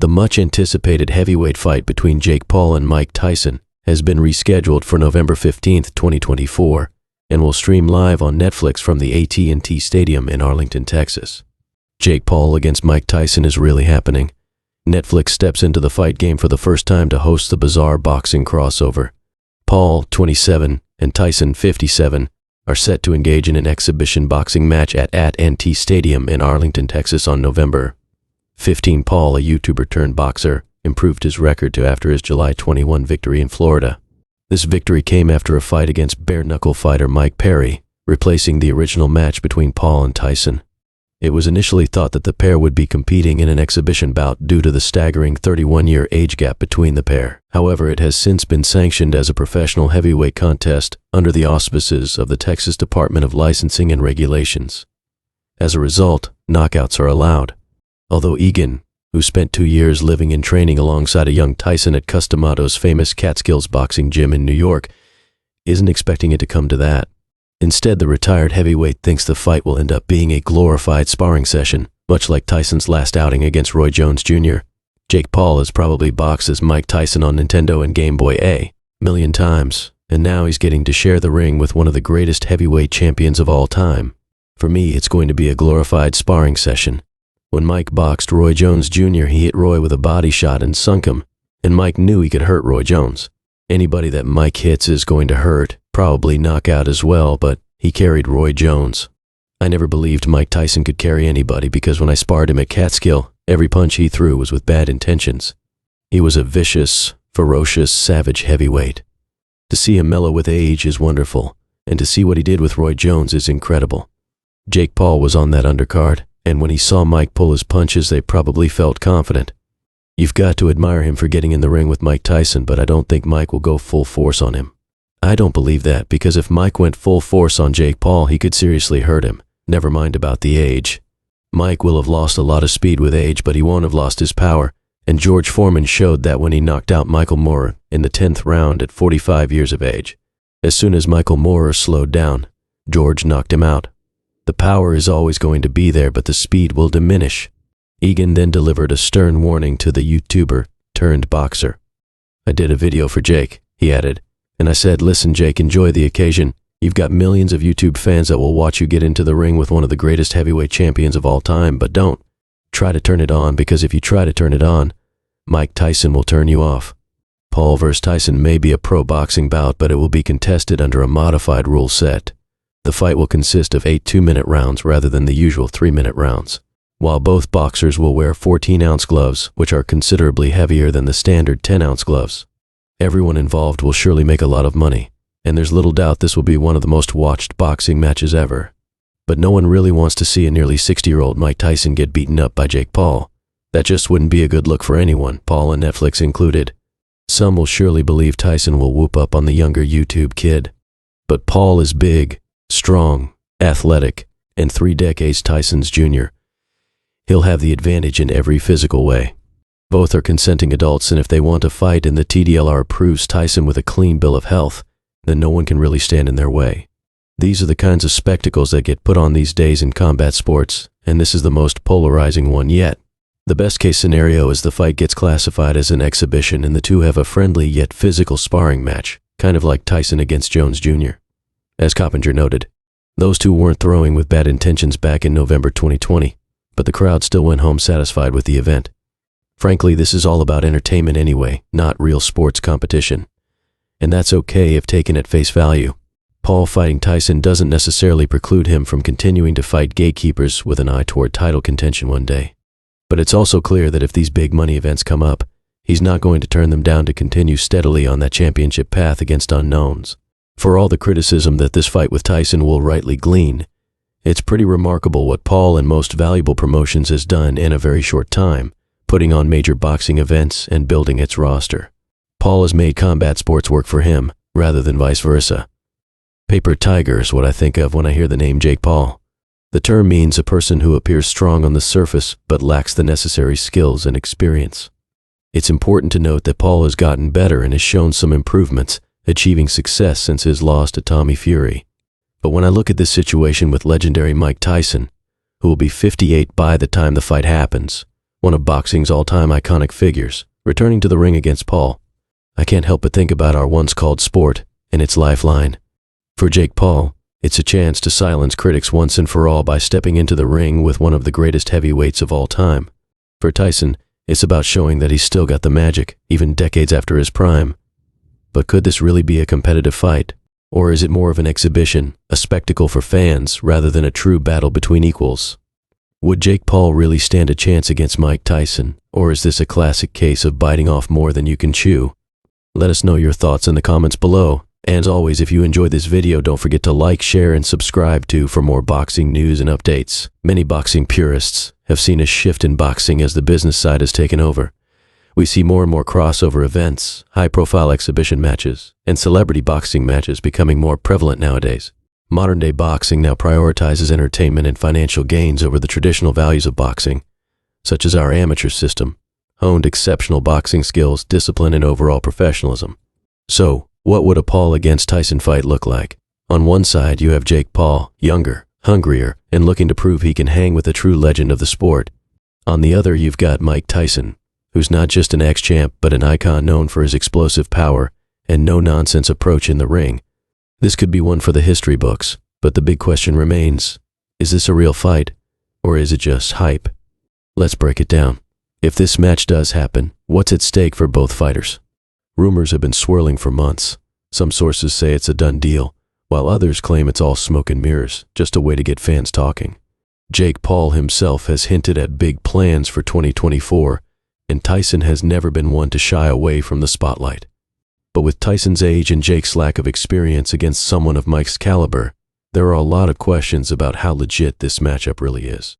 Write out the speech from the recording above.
The much-anticipated heavyweight fight between Jake Paul and Mike Tyson has been rescheduled for November 15, 2024, and will stream live on Netflix from the AT&T Stadium in Arlington, Texas. Jake Paul against Mike Tyson is really happening. Netflix steps into the fight game for the first time to host the bizarre boxing crossover. Paul, 27, and Tyson, 57, are set to engage in an exhibition boxing match at AT&T Stadium in Arlington, Texas on November 15. Paul, a YouTuber turned boxer, improved his record to after his July 21 victory in Florida. This victory came after a fight against bare-knuckle fighter Mike Perry, replacing the original match between Paul and Tyson. It was initially thought that the pair would be competing in an exhibition bout due to the staggering 31-year age gap between the pair. However, it has since been sanctioned as a professional heavyweight contest under the auspices of the Texas Department of Licensing and Regulations. As a result, knockouts are allowed. Although Egan, who spent 2 years living and training alongside a young Tyson at Customato's famous Catskills boxing gym in New York, isn't expecting it to come to that. Instead, the retired heavyweight thinks the fight will end up being a glorified sparring session, much like Tyson's last outing against Roy Jones Jr. Jake Paul has probably boxed as Mike Tyson on Nintendo and Game Boy a million times, and now he's getting to share the ring with one of the greatest heavyweight champions of all time. For me, it's going to be a glorified sparring session. When Mike boxed Roy Jones Jr., he hit Roy with a body shot and sunk him, and Mike knew he could hurt Roy Jones. Anybody that Mike hits is going to hurt, probably knock out as well, but he carried Roy Jones. I never believed Mike Tyson could carry anybody because when I sparred him at Catskill, every punch he threw was with bad intentions. He was a vicious, ferocious, savage heavyweight. To see him mellow with age is wonderful, and to see what he did with Roy Jones is incredible. Jake Paul was on that undercard, and when he saw Mike pull his punches, they probably felt confident. You've got to admire him for getting in the ring with Mike Tyson, but I don't think Mike will go full force on him. I don't believe that, because if Mike went full force on Jake Paul, he could seriously hurt him, never mind about the age. Mike will have lost a lot of speed with age, but he won't have lost his power, and George Foreman showed that when he knocked out Michael Moorer in the 10th round at 45 years of age. As soon as Michael Moorer slowed down, George knocked him out. The power is always going to be there, but the speed will diminish. Egan then delivered a stern warning to the YouTuber turned boxer. I did a video for Jake, he added, and I said, listen Jake, enjoy the occasion. You've got millions of YouTube fans that will watch you get into the ring with one of the greatest heavyweight champions of all time, but don't try to turn it on, because if you try to turn it on, Mike Tyson will turn you off. Paul vs. Tyson may be a pro boxing bout, but it will be contested under a modified rule set. The fight will consist of 8 2-minute rounds rather than the usual 3-minute rounds, while both boxers will wear 14-ounce gloves, which are considerably heavier than the standard 10-ounce gloves. Everyone involved will surely make a lot of money, and there's little doubt this will be one of the most watched boxing matches ever. But no one really wants to see a nearly 60-year-old Mike Tyson get beaten up by Jake Paul. That just wouldn't be a good look for anyone, Paul and Netflix included. Some will surely believe Tyson will whoop up on the younger YouTube kid. But Paul is big, strong, athletic, and 3 decades Tyson's junior. He'll have the advantage in every physical way. Both are consenting adults, and if they want to fight and the TDLR approves Tyson with a clean bill of health, then no one can really stand in their way. These are the kinds of spectacles that get put on these days in combat sports, and this is the most polarizing one yet. The best case scenario is the fight gets classified as an exhibition and the two have a friendly yet physical sparring match, kind of like Tyson against Jones Jr. As Coppinger noted, those two weren't throwing with bad intentions back in November 2020, but the crowd still went home satisfied with the event. Frankly, this is all about entertainment anyway, not real sports competition. And that's okay if taken at face value. Paul fighting Tyson doesn't necessarily preclude him from continuing to fight gatekeepers with an eye toward title contention one day. But it's also clear that if these big money events come up, he's not going to turn them down to continue steadily on that championship path against unknowns. For all the criticism that this fight with Tyson will rightly glean, it's pretty remarkable what Paul and most valuable promotions has done in a very short time, putting on major boxing events and building its roster. Paul has made combat sports work for him, rather than vice versa. Paper tiger is what I think of when I hear the name Jake Paul. The term means a person who appears strong on the surface but lacks the necessary skills and experience. It's important to note that Paul has gotten better and has shown some improvements, achieving success since his loss to Tommy Fury. But when I look at this situation with legendary Mike Tyson, who will be 58 by the time the fight happens, one of boxing's all-time iconic figures, returning to the ring against Paul. I can't help but think about our once-called sport and its lifeline. For Jake Paul, it's a chance to silence critics once and for all by stepping into the ring with one of the greatest heavyweights of all time. For Tyson, it's about showing that he's still got the magic, even decades after his prime. But could this really be a competitive fight? Or is it more of an exhibition, a spectacle for fans, rather than a true battle between equals? Would Jake Paul really stand a chance against Mike Tyson, or is this a classic case of biting off more than you can chew? Let us know your thoughts in the comments below. And as always, if you enjoyed this video, don't forget to like, share, and subscribe for more boxing news and updates. Many boxing purists have seen a shift in boxing as the business side has taken over. We see more and more crossover events, high-profile exhibition matches, and celebrity boxing matches becoming more prevalent nowadays. Modern-day boxing now prioritizes entertainment and financial gains over the traditional values of boxing, such as our amateur system, honed exceptional boxing skills, discipline, and overall professionalism. So, what would a Paul against Tyson fight look like? On one side, you have Jake Paul, younger, hungrier, and looking to prove he can hang with a true legend of the sport. On the other, you've got Mike Tyson, who's not just an ex-champ, but an icon known for his explosive power and no-nonsense approach in the ring. This could be one for the history books, but the big question remains, is this a real fight, or is it just hype? Let's break it down. If this match does happen, what's at stake for both fighters? Rumors have been swirling for months. Some sources say it's a done deal, while others claim it's all smoke and mirrors, just a way to get fans talking. Jake Paul himself has hinted at big plans for 2024, and Tyson has never been one to shy away from the spotlight. But with Tyson's age and Jake's lack of experience against someone of Mike's caliber, there are a lot of questions about how legit this matchup really is.